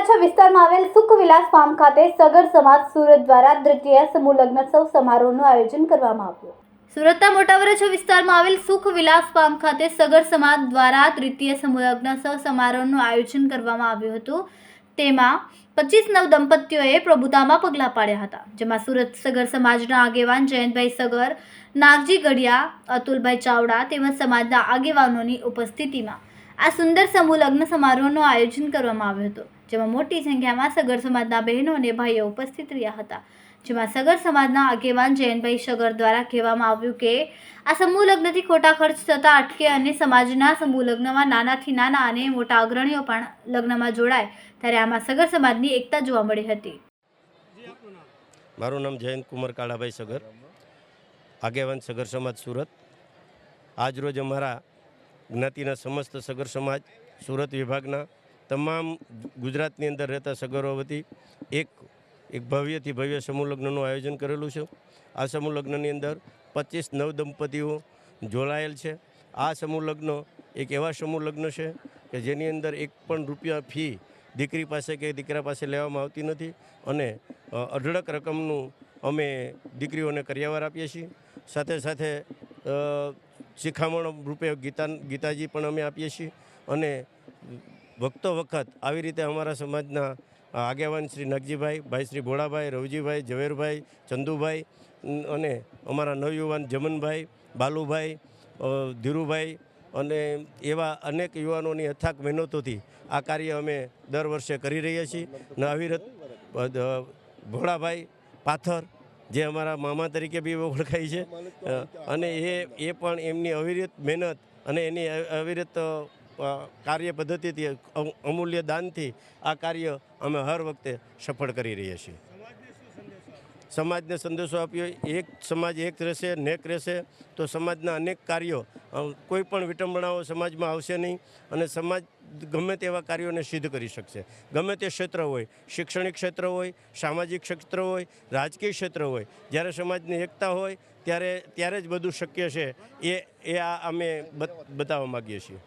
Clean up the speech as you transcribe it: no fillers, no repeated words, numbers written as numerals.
છ વિસ્તારમાં આવેલ સુખવિલાસ ફાર્મ ખાતે સગર સમાજ સુરત દ્વારા દ્વિતીય સમૂહ લગ્નોત્સવ સમારોહનું આયોજન કરવામાં આવ્યું। સુરતના મોટા વરછ વિસ્તારમાં આવેલ સુખવિલાસ ફાર્મ ખાતે સગર સમાજ દ્વારા તૃતીય સમૂહ લગ્નોત્સવ સમારોહનું આયોજન કરવામાં આવ્યું હતું। તેમાં 25 નવ દંપતીઓએ પ્રભુતામાં પગલાં પાડ્યા હતા, જેમાં સુરત સગર સમાજના આગેવાન જયંતભાઈ સગર, નાગજી ગઢિયા, અતુલભાઈ ચાવડા તેમજ સમાજના આગેવાનોની ઉપસ્થિતિમાં આ સુંદર સમૂહ લગ્ન સમારોહનું આયોજન કરવામાં આવ્યું હતું, જેમાં મોટી સંખ્યામાં સગર સમાજના બહેનો અને ભાઈઓ ઉપસ્થિત રહ્યા હતા। જેમાં સગર સમાજના આગેવાન જયંતભાઈ સગર દ્વારા કહેવામાં આવ્યું કે આ સમૂહ લગ્નથી ખોટા ખર્ચ થતા અટકે અને સમાજના સમૂહ લગ્નમાં નાનાથી નાના અને મોટા અગ્રણીઓ પણ લગ્નમાં જોડાય, ત્યારે આમાં સગર સમાજની એકતા જોવા મળી હતી। મારું નામ જયંત કુમાર કાળાભાઈ સગર, આગેવાન સગર સમાજ સુરત। આજરોજ અમારા જ્ઞાતિના સમસ્ત સગર સમાજ સુરત વિભાગના તમામ ગુજરાતની અંદર રહેતા સગરો વતી એક ભવ્યથી ભવ્ય સમૂહ લગ્નનું આયોજન કરેલું છે। આ સમૂહ લગ્નની અંદર 25 નવ દંપતીઓ જોડાયેલ છે। આ સમૂહ લગ્ન એક એવા સમૂહ લગ્ન છે કે જેની અંદર એક પણ રૂપિયા ફી દીકરી પાસે કે દીકરા પાસે લેવામાં આવતી નથી અને અઢળક રકમનું અમે દીકરીઓને કરિયાવર આપીએ છીએ। સાથે સાથે શિખામણ રૂપે ગીતાજી પણ અમે આપીએ છીએ અને વખતો વખત આવી રીતે અમારા સમાજના આગેવાન શ્રી નાગજીભાઈ, ભાઈ શ્રી ભોળાભાઈ, રવજીભાઈ, ઝવેરભાઈ, ચંદુભાઈ અને અમારા નવયુવાન જમનભાઈ, બાલુભાઈ, ધીરુભાઈ અને એવા અનેક યુવાનોની અથાગ મહેનતોથી આ કાર્ય અમે દર વર્ષે કરી રહ્યા છીએ। અને અવિરત ભોળાભાઈ પાથર, જે અમારા મામા તરીકે બી ઓળખાય છે, અને એ પણ એમની અવિરત મહેનત અને એની અવિરત કાર્ય પદ્ધતિથી અમૂલ્ય દાનથી આ કાર્ય અમે હર વખતે સફળ કરી રહ્યા છીએ। સમાજને સંદેશો આપ્યો, એક સમાજ એક રહેશે, નેક રહેશે તો સમાજના અનેક કાર્યો, કોઈ પણ વિટંબણાઓ સમાજમાં આવશે નહીં અને સમાજ ગમે તેવા કાર્યોને સિદ્ધ કરી શકશે। ગમે તે ક્ષેત્ર હોય, શૈક્ષણિક ક્ષેત્ર હોય, સામાજિક ક્ષેત્ર હોય, રાજકીય ક્ષેત્ર હોય, જ્યારે સમાજની એકતા હોય ત્યારે જ બધું શક્ય છે। એ અમે બતાવવા માગીએ છીએ।